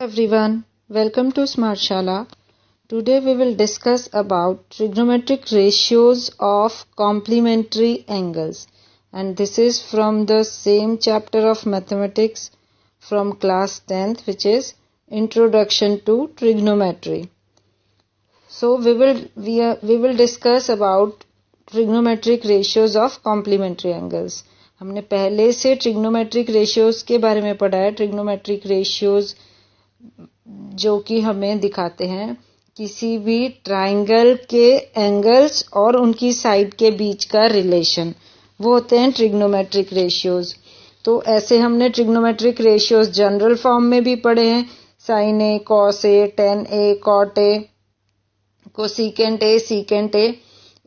Everyone, welcome to Smart Shala. Today we will discuss about trigonometric ratios of complementary angles, and this is from the same chapter of mathematics from class 10th, which is Introduction to Trigonometry. So we will discuss about trigonometric ratios of complementary angles. हमने पहले से trigonometric ratios के बारे में पढ़ा है. trigonometric ratios जो कि हमें दिखाते हैं किसी भी ट्राइंगल के एंगल्स और उनकी साइड के बीच का रिलेशन, वो होते हैं ट्रिग्नोमेट्रिक रेशियोज. तो ऐसे हमने ट्रिग्नोमेट्रिक रेशियोज जनरल फॉर्म में भी पढ़े हैं, sine A, cos A, tan A, cot A, cosecant A, secant A,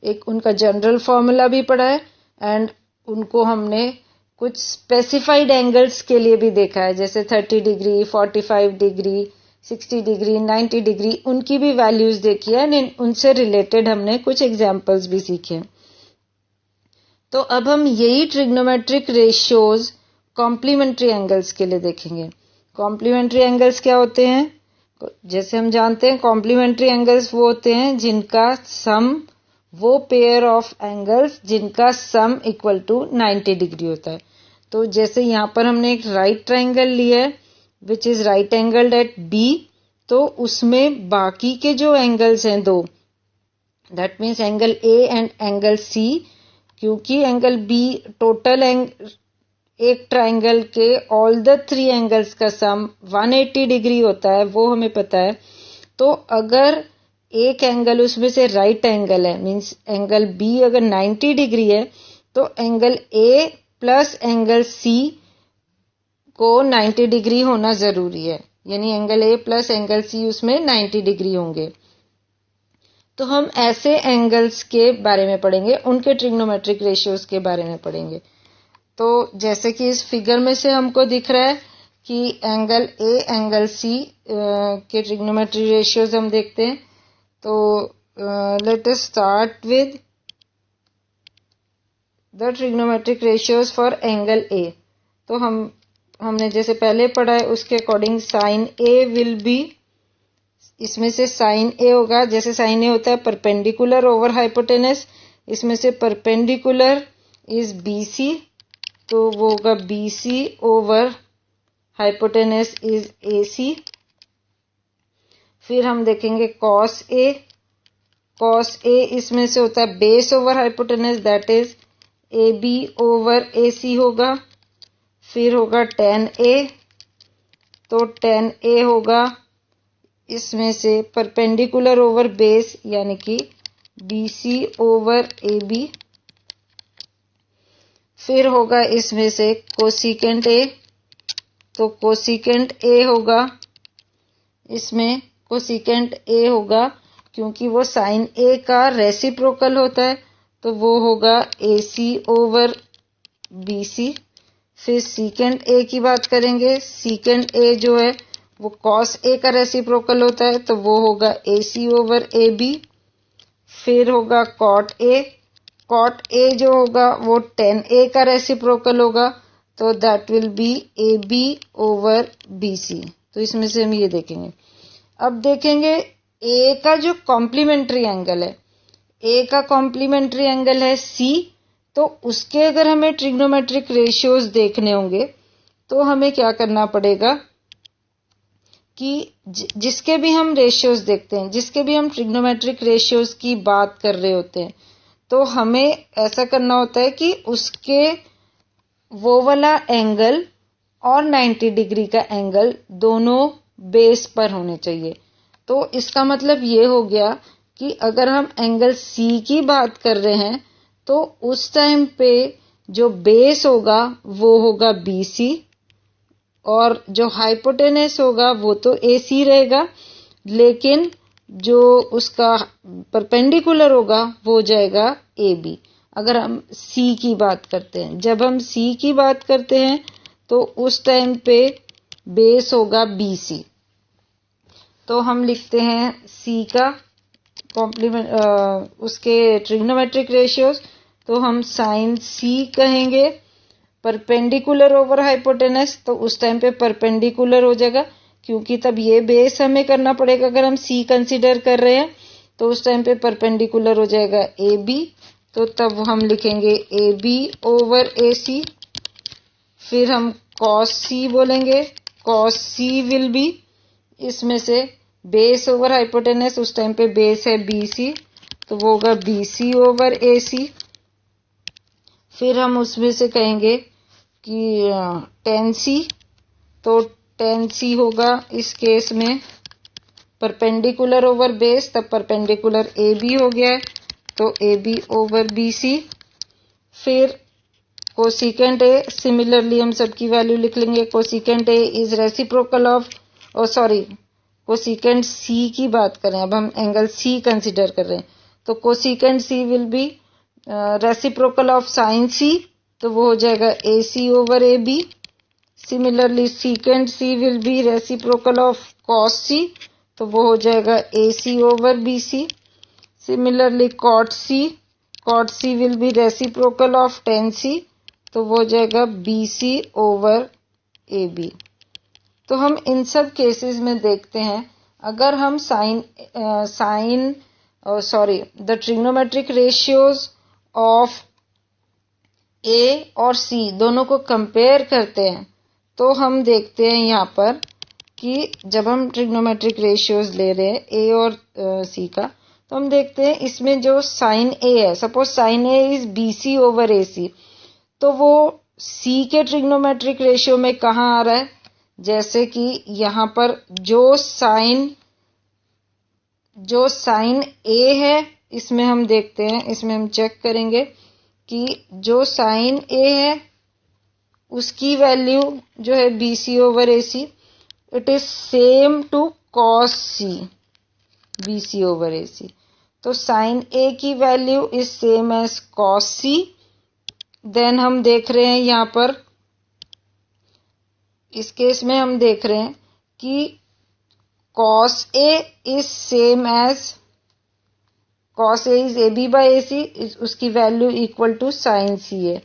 एक उनका जनरल फॉर्मूला भी पढ़ा है. एंड उनको हमने कुछ स्पेसिफाइड एंगल्स के लिए भी देखा है, जैसे 30 डिग्री, 45 डिग्री, 60 डिग्री, 90 डिग्री, उनकी भी वैल्यूज देखी है. उनसे रिलेटेड हमने कुछ एग्जांपल्स भी सीखे. तो अब हम यही ट्रिग्नोमेट्रिक रेशियोज कॉम्प्लीमेंट्री एंगल्स के लिए देखेंगे. कॉम्प्लीमेंट्री एंगल्स क्या होते हैं? जैसे हम जानते हैं कॉम्प्लीमेंट्री एंगल्स वो होते हैं जिनका सम, वो पेयर ऑफ एंगल्स जिनका सम इक्वल टू 90 डिग्री होता है. तो जैसे यहाँ पर हमने एक राइट ट्राइंगल लिया है which is right angled at B, तो उसमें बाकी के जो एंगल्स हैं दो, that means angle A and angle C, क्योंकि एंगल बी टोटल एक ट्राइंगल के ऑल द थ्री एंगल्स का सम 180 डिग्री होता है, वो हमें पता है. तो अगर एक एंगल उसमें से राइट एंगल है, मीन्स एंगल बी अगर 90 डिग्री है, तो angle A plus angle C को 90 डिग्री होना जरूरी है, यानी angle A plus angle C उसमें 90 डिग्री होंगे. तो हम ऐसे एंगल्स के बारे में पढ़ेंगे, उनके ट्रिग्नोमेट्रिक रेशियोज के बारे में पढ़ेंगे. तो जैसे कि इस फिगर में से हमको दिख रहा है कि एंगल ए एंगल सी के ट्रिग्नोमेट्रिक रेशियोज हम देखते हैं. तो let us start with the trigonometric ratios for angle A. तो हमने जैसे पहले पढ़ा है उसके according sine A will be, इसमें से साइन ए होगा, जैसे साइन ए होता है परपेंडिकुलर ओवर हाइपोटेनस, इसमें से परपेंडिकुलर इज बीसी, तो वो होगा BC over hypotenuse is AC. फिर हम देखेंगे कॉस ए. कॉस ए इसमें से होता है base over hypotenuse, that is A B over A C होगा. फिर होगा टेन ए, तो टेन ए होगा इसमें से परपेंडिकुलर ओवर बेस, यानी कि B C over A B. फिर होगा इसमें से कोसिकेंट ए, तो कोसिकेंट ए होगा, इसमें कोसिकेंट ए होगा क्योंकि वो साइन ए का रेसिप्रोकल होता है, तो वो होगा ए सी ओवर बी सी. फिर सीकेंट ए की बात करेंगे, सीकेंट ए जो है वो कॉस ए का रेसिप्रोकल होता है, तो वो होगा ए सी ओवर ए बी. फिर होगा कॉट ए. कॉट ए जो होगा वो टेन ए का रेसिप्रोकल होगा, तो that will be A B over B C. तो इसमें से हम ये देखेंगे. अब देखेंगे ए का जो कॉम्प्लीमेंट्री एंगल है, ए का कॉम्प्लीमेंट्री एंगल है सी, तो उसके अगर हमें ट्रिग्नोमेट्रिक रेशियोज देखने होंगे तो हमें क्या करना पड़ेगा कि जिसके भी हम रेशियोज देखते हैं, जिसके भी हम ट्रिग्नोमेट्रिक रेशियोज की बात कर रहे होते हैं, तो हमें ऐसा करना होता है कि उसके वो वाला एंगल और 90 डिग्री का एंगल दोनों बेस पर होने चाहिए. तो इसका मतलब ये हो गया कि अगर हम एंगल सी की बात कर रहे हैं तो उस टाइम पे जो बेस होगा वो होगा बी सी, और जो हाइपोटेनस होगा वो तो ए सी रहेगा, लेकिन जो उसका परपेंडिकुलर होगा वो हो जाएगा ए बी. अगर हम सी की बात करते हैं, जब हम सी की बात करते हैं तो उस टाइम पे बेस होगा बी सी. तो हम लिखते हैं सी का कॉम्प्लीमेंट उसके ट्रिग्नोमेट्रिक रेशियोज, तो हम साइन सी कहेंगे परपेंडिकुलर ओवर हाइपोटेनस, तो उस टाइम पे परपेंडिकुलर हो जाएगा क्योंकि तब ये बेस हमें करना पड़ेगा। अगर हम सी कंसिडर कर रहे हैं तो उस टाइम पे परपेंडिकुलर हो जाएगा ए बी, तो तब हम लिखेंगे ए बी ओवर ए सी। फिर हम कॉस सी बोलेंगे, कॉस सी विल बी, इसमें से बेस ओवर हाइपोटेनस, उस टाइम पे बेस है बी सी, तो वो होगा बी सी ओवर ए सी। फिर हम उसमें से कहेंगे कि टेन सी, तो टेन सी होगा इस केस में परपेंडिकुलर ओवर बेस, तब परपेंडिकुलर ए बी हो गया है, तो A B over B C. फिर कोसिकेंट ए, सिमिलरली हम सबकी वैल्यू लिख लेंगे। Cosecant A is reciprocal of, sorry cosecant C की बात करें, अब हम एंगल सी कंसिडर कर रहे हैं, तो cosecant C will be reciprocal of sine C, तो वो हो जाएगा A C over A B. Similarly secant C will be reciprocal of cos C, तो वो हो जाएगा A C over B C. Similarly cot C will be reciprocal of tan C, तो वो हो जाएगा B C over A B. तो हम इन सब केसेस में देखते हैं, अगर हम द ट्रिग्नोमेट्रिक रेशियोज ऑफ ए और सी दोनों को कंपेयर करते हैं, तो हम देखते हैं यहाँ पर कि जब हम ट्रिग्नोमेट्रिक रेशियोज ले रहे हैं ए और सी का, तो हम देखते हैं इसमें जो साइन ए है, suppose sine A is B C over A C, तो वो सी के ट्रिग्नोमेट्रिक रेशियो में कहाँ आ रहा है, जैसे कि यहाँ पर जो साइन ए है, इसमें हम देखते हैं, इसमें हम चेक करेंगे कि जो साइन ए है उसकी वैल्यू जो है B C over A C, it is same to cos C B C over A C. तो साइन ए की value is same as cos C. Then हम देख रहे हैं यहाँ पर इस केस में हम देख रहे हैं कि cos A is same as cos A is A B by A C, उसकी value equal to sine C है,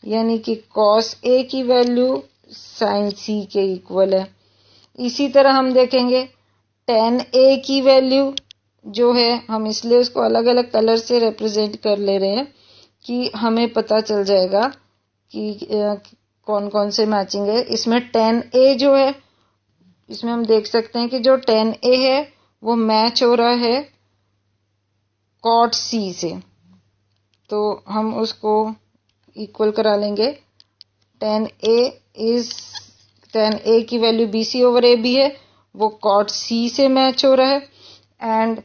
यानी कि cos A की वैल्यू साइन सी के इक्वल है। इसी तरह हम देखेंगे tan A की वैल्यू जो है, हम इसलिए उसको अलग अलग कलर से रिप्रेजेंट कर ले रहे हैं कि हमें पता चल जाएगा कि कौन कौन से मैचिंग है। इसमें tan A जो है, इसमें हम देख सकते हैं कि जो tan A है वो मैच हो रहा है cot C से, तो हम उसको इक्वल करा लेंगे। tan A की value B C over A B है, वो cot C से मैच हो रहा है। एंड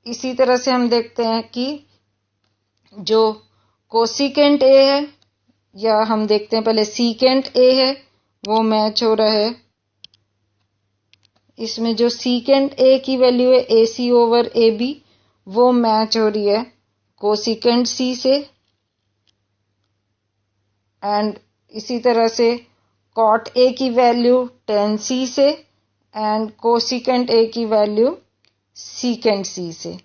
इसी तरह से हम देखते हैं कि जो कोसिकेंट A है, या हम देखते हैं पहले सीकेंट A है, वो मैच हो रहा है, इसमें जो सीकेंट A की वैल्यू है ए सी ओवर ए बी, वो मैच हो रही है कोसिकेंट C से। एंड इसी तरह से cot A की वैल्यू tan C से, एंड कोसिकेंट A की वैल्यू सीकेंट C से।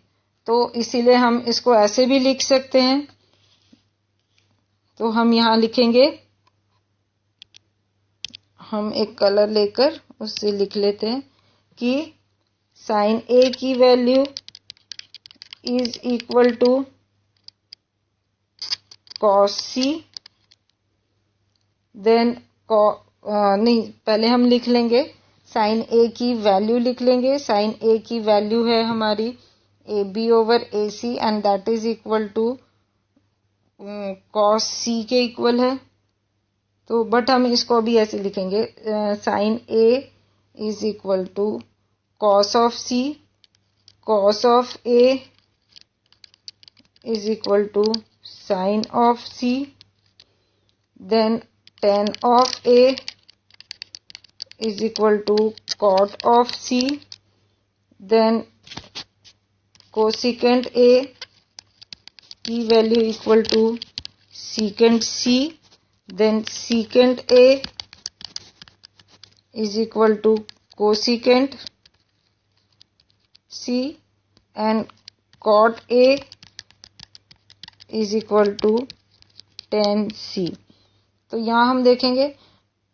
तो इसीलिए हम इसको ऐसे भी लिख सकते हैं, तो हम यहाँ लिखेंगे, हम एक कलर लेकर उससे लिख लेते हैं कि साइन ए की value is equal to cos C. Then नहीं, पहले हम लिख लेंगे साइन ए की वैल्यू लिख लेंगे। साइन ए की वैल्यू है हमारी A B over A C, and that is equal to cos C के इक्वल है। तो बट हम इसको अभी ऐसे लिखेंगे, sine A is equal to cos of C, cos of A is equal to sine of C, then tan of A is equal to cot of C, then cosecant A की value equal to secant C, then secant A is equal to cosecant C, and cot A is equal to tan C। तो यहाँ हम देखेंगे,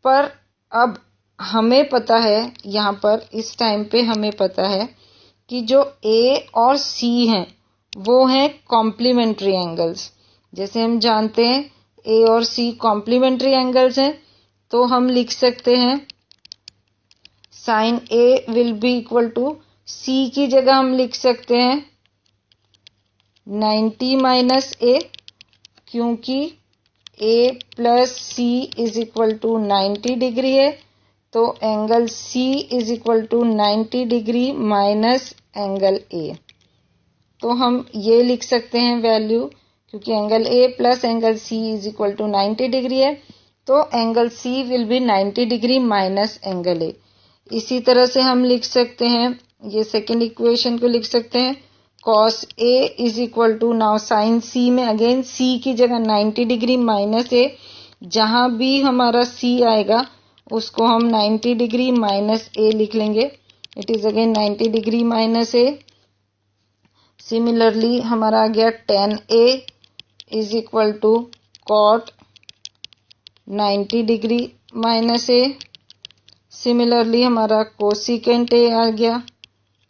पर अब हमें पता है यहाँ पर इस टाइम पे हमें पता है कि जो ए और सी हैं वो हैं कॉम्प्लीमेंट्री एंगल्स। जैसे हम जानते हैं ए और सी कॉम्प्लीमेंट्री एंगल्स हैं, तो हम लिख सकते हैं sine A will be equal to, C की जगह हम लिख सकते हैं 90 माइनस ए, क्योंकि A plus C is equal to 90 degree है, तो angle C is equal to 90 degree minus angle A। तो हम ये लिख सकते हैं वैल्यू, क्योंकि angle A plus angle C is equal to 90 degree है, तो angle C will be 90 degree minus angle A। इसी तरह से हम लिख सकते हैं, ये सेकेंड इक्वेशन को लिख सकते हैं cos A is equal to, now sine C में अगेन C की जगह 90 डिग्री माइनस A, जहां भी हमारा C आएगा उसको हम 90 डिग्री माइनस ए लिख लेंगे। It is again 90 degree minus A. Similarly हमारा आ गया tan A is equal to cot 90 degree minus A. Similarly हमारा कोसिकेंट A आ गया,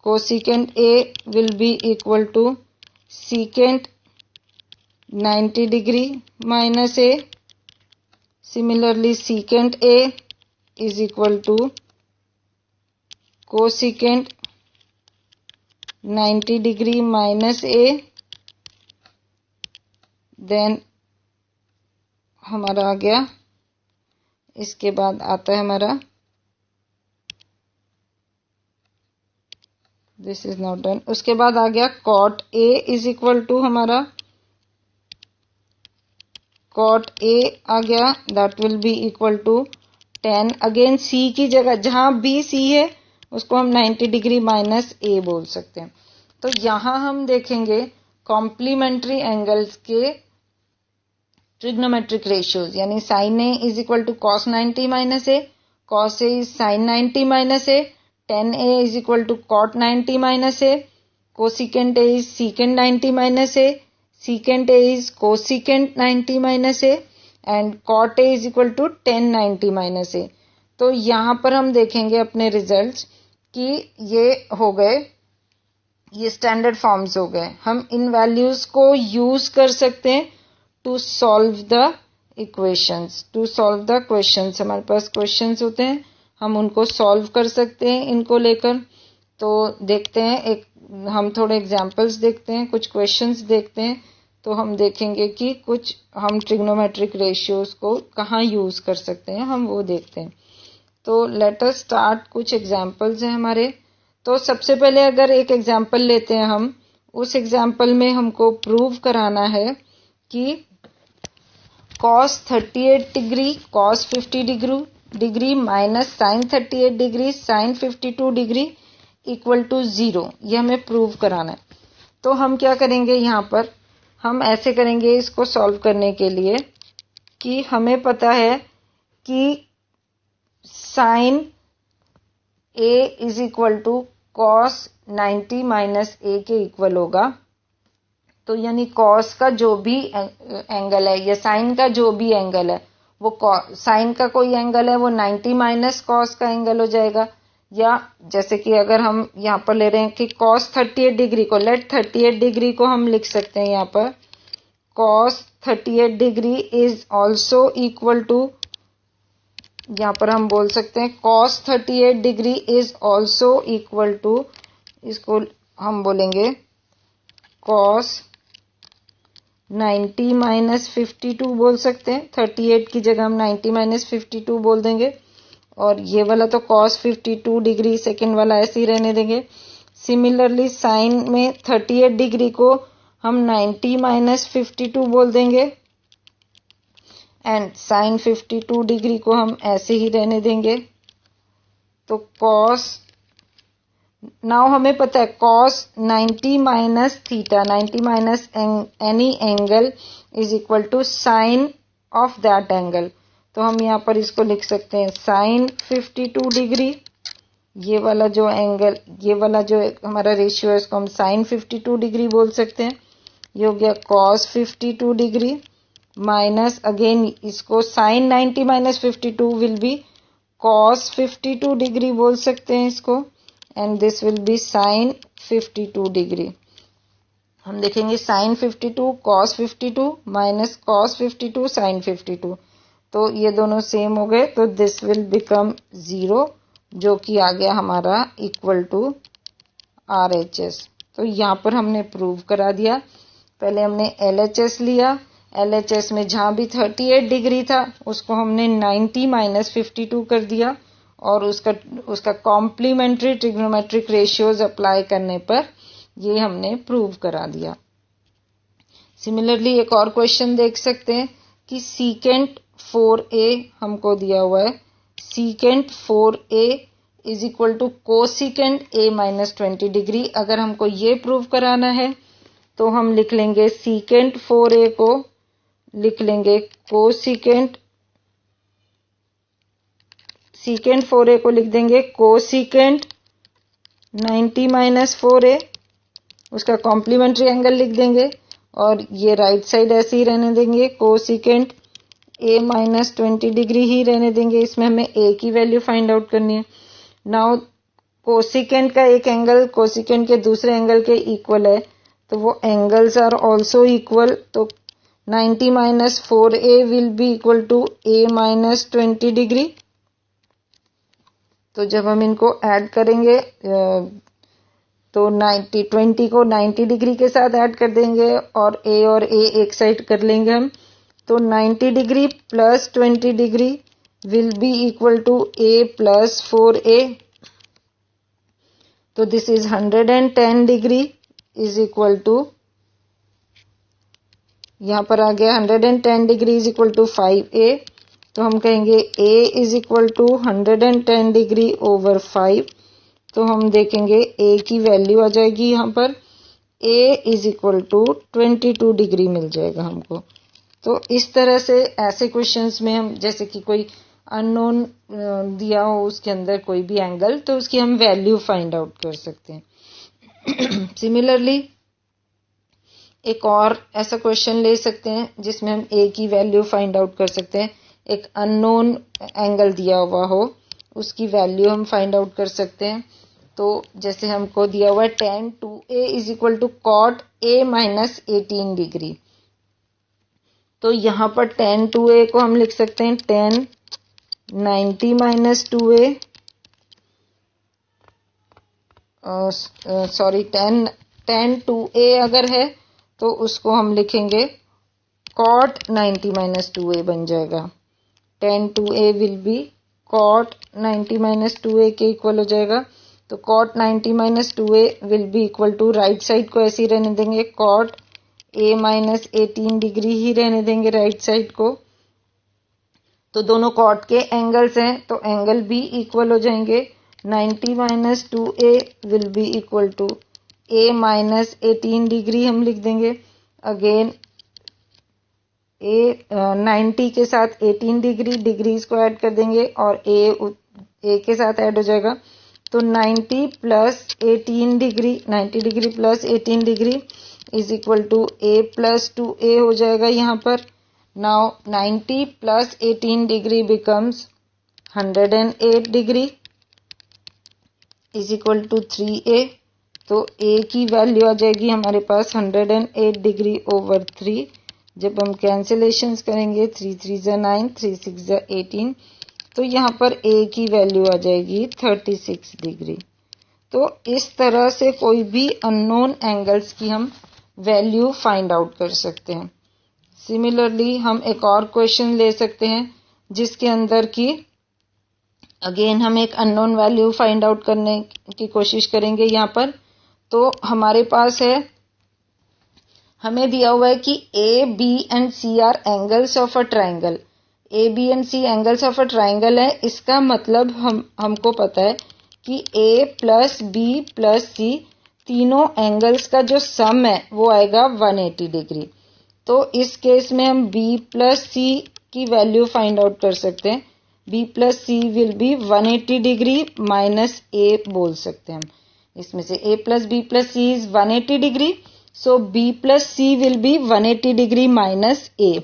cosecant A will be equal to secant 90 degree minus A. Similarly secant A is equal to cosecant 90 degree minus A। Then हमारा आ गया, इसके बाद आता है हमारा, दिस इज नॉट डन। उसके बाद आ गया cot A is equal to हमारा cot A आ गया, that will be equal to 10, again C की जगह जहां भी C है उसको हम 90 डिग्री माइनस A बोल सकते हैं। तो यहां हम देखेंगे कॉम्प्लीमेंट्री एंगल्स के ट्रिग्नोमेट्रिक रेशियोज, यानी sine A is equal to cos 90 minus A, cos A is sine 90 minus A, tan A is equal to cot 90 minus A, cosecant A is secant 90 minus A, secant A is cosecant 90 minus A, and cot A is equal to tan 90 minus A। तो यहाँ पर हम देखेंगे अपने results कि ये हो गए, ये स्टैंडर्ड फॉर्म्स हो गए। हम इन वैल्यूज को यूज कर सकते हैं to solve the equations, to solve the questions. हमारे पास क्वेश्चंस होते हैं, हम उनको सॉल्व कर सकते हैं इनको लेकर। तो देखते हैं, हम थोड़े एग्जाम्पल्स देखते हैं, कुछ क्वेश्चंस देखते हैं, तो हम देखेंगे कि कुछ हम ट्रिग्नोमेट्रिक रेशियोज को कहाँ यूज कर सकते हैं, हम वो देखते हैं। तो लेट अस स्टार्ट, कुछ एग्जाम्पल्स हैं हमारे। तो सबसे पहले अगर एक एग्जाम्पल लेते हैं हम, उस एग्जाम्पल में हमको प्रूव कराना है कि cos 38 degree cos 50 degree minus sine 38 degree sine 52 degree equal to 0, ये हमें प्रूव कराना है। तो हम क्या करेंगे, यहाँ पर हम ऐसे करेंगे इसको सॉल्व करने के लिए कि हमें पता है कि sine A is equal to cos 90 minus A के इक्वल होगा। तो यानी कॉस का जो भी एंगल है या साइन का जो भी एंगल है, वो साइन का कोई एंगल है वो 90 माइनस कॉस का एंगल हो जाएगा। या जैसे कि अगर हम यहाँ पर ले रहे हैं कि cos 38 डिग्री को, लेट 38 डिग्री को हम लिख सकते हैं यहाँ पर cos 38 degree is also equal to, यहाँ पर हम बोल सकते हैं cos 38 degree is also equal to, इसको हम बोलेंगे cos 90 माइनस 52 बोल सकते हैं। 38 की जगह हम 90 माइनस 52 बोल देंगे, और ये वाला तो cos 52 डिग्री सेकेंड वाला ऐसे ही रहने देंगे। सिमिलरली साइन में 38 डिग्री को हम 90 माइनस 52 बोल देंगे, एंड साइन 52 डिग्री को हम ऐसे ही रहने देंगे। तो cos, नाउ हमें पता है cos 90 minus theta, 90 minus any angle is equal to sine of that angle. तो हम यहाँ पर इसको लिख सकते हैं साइन 52 डिग्री, ये वाला जो एंगल, ये वाला जो हमारा रेशियो है इसको हम साइन 52 डिग्री बोल सकते हैं। ये हो गया cos 52 डिग्री माइनस, अगेन इसको sine 90 minus 52 will be cos 52 degree बोल सकते हैं इसको, and this will be sin 52 degree. हम देखेंगे sin 52 cos 52 minus cos 52 sin 52, तो ये दोनों सेम हो गए, तो दिस विल बिकम 0, जो कि आ गया हमारा इक्वल टू RHS। तो यहाँ पर हमने प्रूव करा दिया। पहले हमने LHS लिया, LHS में जहां भी 38 डिग्री था उसको हमने 90 माइनस 52 कर दिया, और उसका कॉम्प्लीमेंट्री ट्रिग्नोमेट्रिक रेशियोज अप्लाई करने पर ये हमने प्रूव करा दिया। सिमिलरली एक और क्वेश्चन देख सकते हैं कि सीकेंट 4a हमको दिया हुआ है। Secant 4a is equal to cosecant a minus 20 degree. अगर हमको ये प्रूव कराना है तो हम लिख लेंगे सीकेंट 4a को लिख लेंगे कोसिकेंट, सीकेंट 4a को लिख देंगे कोसिकेंट 90 माइनस 4a, उसका कॉम्प्लीमेंट्री एंगल लिख देंगे, और ये राइट साइड ऐसे ही रहने देंगे, कोसिकेंट a माइनस 20 डिग्री ही रहने देंगे। इसमें हमें a की वैल्यू फाइंड आउट करनी है। नाउ कोसिकेंट का एक एंगल कोसिकेंट के दूसरे एंगल के इक्वल है, तो वो एंगल्स आर ऑल्सो इक्वल, तो 90 minus 4a will be equal to a minus 20 degree. तो जब हम इनको ऐड करेंगे तो 20 को 90 डिग्री के साथ ऐड कर देंगे, और a एक साइड कर लेंगे हम, तो 90 degree plus 20 degree will be equal to a plus 4a। तो this is 110 degree is equal to, यहाँ पर आ गया 110 degree is equal to 5a, तो हम कहेंगे a is equal to 110 degree over 5, तो हम देखेंगे a की वैल्यू आ जाएगी यहाँ पर a is equal to 22 degree मिल जाएगा हमको। तो इस तरह से ऐसे क्वेश्चंस में हम, जैसे कि कोई अननोन दिया हो उसके अंदर कोई भी एंगल, तो उसकी हम वैल्यू फाइंड आउट कर सकते हैं। सिमिलरली एक और ऐसा क्वेश्चन ले सकते हैं जिसमें हम a की वैल्यू फाइंड आउट कर सकते हैं। एक अननोन एंगल दिया हुआ हो उसकी वैल्यू हम फाइंड आउट कर सकते हैं। तो जैसे हमको दिया हुआ है tan 2a is equal to cot a minus 18 degree, तो यहाँ पर tan 2a को हम लिख सकते हैं tan 90 minus 2a, sorry tan 2a अगर है तो उसको हम लिखेंगे cot 90 माइनस 2a बन जाएगा। tan 2a will be cot 90 minus 2a के इक्वल हो जाएगा। तो cot 90 minus 2a will be equal to, right side को ऐसे ही रहने देंगे, cot a माइनस 18 डिग्री ही रहने देंगे राइट साइड को। तो दोनों cot के एंगल्स हैं तो एंगल भी इक्वल हो जाएंगे। 90 minus 2a will be equal to a minus 18 degree हम लिख देंगे। अगेन a 90 के साथ 18 डिग्री, डिग्रीज को ऐड कर देंगे और a के साथ ऐड हो जाएगा, तो 90 plus 18 degree, 90 degree plus 18 degree is equal to a plus 2a हो जाएगा यहाँ पर। Now 90 plus 18 degree becomes 108 degree is equal to 3a, तो a की वैल्यू आ जाएगी हमारे पास 108 डिग्री ओवर 3। जब हम कैंसिलेशंस करेंगे 3 3 जा 9, 3 6 जा 18, तो यहाँ पर a की वैल्यू आ जाएगी 36 डिग्री। तो इस तरह से कोई भी अननोन एंगल्स की हम वैल्यू फाइंड आउट कर सकते हैं। सिमिलरली हम एक और क्वेश्चन ले सकते हैं जिसके अंदर की अगेन हम एक अननोन वैल्यू फाइंड आउट करने की कोशिश करेंगे यहाँ पर। तो हमारे पास है, हमें दिया हुआ है कि A B and C are angles of a triangle. A B and C angles of a triangle है, इसका मतलब हमको पता है कि A plus B plus C तीनों एंगल्स का जो सम है वो आएगा 180 डिग्री। तो इस केस में हम b प्लस सी की वैल्यू फाइंड आउट कर सकते हैं। b plus C will be 180 degree minus a बोल सकते हैं हम। इसमें से a plus b plus C is 180 degree, so b plus C will be 180 degree minus a।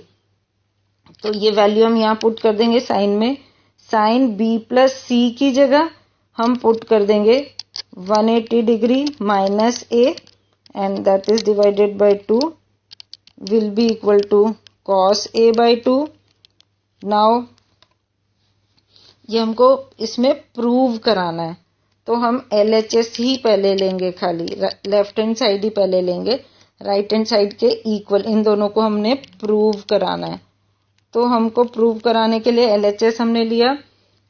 तो ये वैल्यू हम यहाँ पुट कर देंगे साइन में। साइन बी प्लस सी की जगह हम पुट कर देंगे 180 degree minus A and that is divided by 2 will be equal to cos A by 2। Now ये हमको इसमें प्रूव कराना है, तो हम LHS ही पहले लेंगे, खाली लेफ्ट हैंड साइड ही पहले लेंगे, राइट हैंड साइड के इक्वल इन दोनों को हमने प्रूव कराना है। तो हमको प्रूव कराने के लिए LHS हमने लिया।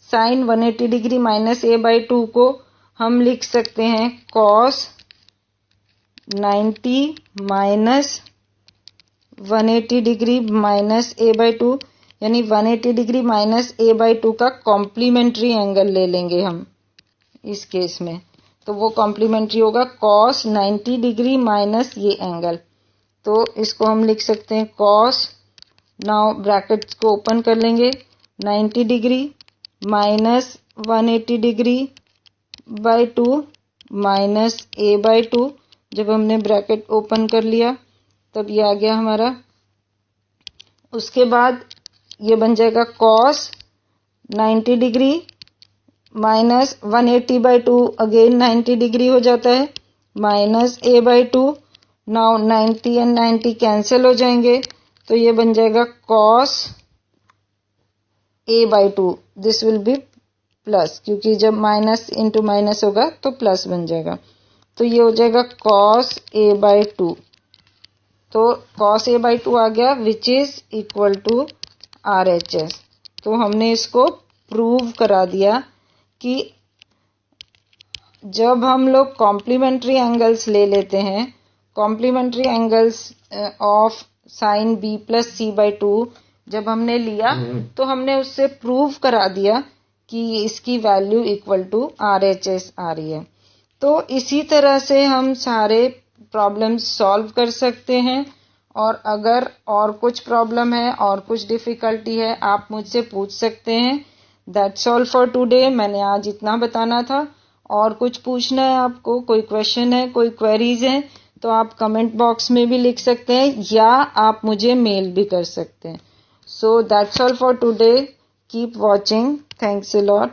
Sine 180 degree minus A by 2 को हम लिख सकते हैं cos 90 minus 180 degree minus A by 2, यानी 180 डिग्री माइनस ए बाई 2 का कॉम्प्लीमेंट्री एंगल ले लेंगे हम इस केस में। तो वो कॉम्प्लीमेंट्री होगा कॉस 90 डिग्री माइनस ये एंगल, तो इसको हम लिख सकते हैं कॉस, नाउ ब्रैकेट्स को ओपन कर लेंगे, 90 degree minus 180 degree by 2 minus A by 2। जब हमने ब्रैकेट ओपन कर लिया तब ये आ गया हमारा। उसके बाद ये बन जाएगा cos 90 degree minus 180 by 2, again 90 degree हो जाता है, minus A by 2। Now 90 and 90 cancel हो जाएंगे, तो ये बन जाएगा cos A by 2, this will B plus, क्योंकि जब माइनस इंटू माइनस होगा तो प्लस बन जाएगा, तो ये हो जाएगा कॉस ए बाई 2। तो कॉस ए बाई 2 आ गया which is equal to RHS। तो हमने इसको प्रूव करा दिया कि जब हम लोग कॉम्प्लीमेंट्री एंगल्स ले लेते हैं, complementary angles of sine B plus C by 2 जब हमने लिया तो हमने उससे प्रूव करा दिया कि इसकी वैल्यू इक्वल टू RHS आ रही है। तो इसी तरह से हम सारे प्रॉब्लम्स सॉल्व कर सकते हैं, और अगर और कुछ प्रॉब्लम है और कुछ डिफिकल्टी है आप मुझसे पूछ सकते हैं। That's all for today. मैंने आज इतना बताना था। और कुछ पूछना है आपको, कोई क्वेश्चन है, कोई क्वेरीज है, तो आप कमेंट बॉक्स में भी लिख सकते हैं या आप मुझे मेल भी कर सकते हैं। So that's all for today. Keep watching. Thanks a lot.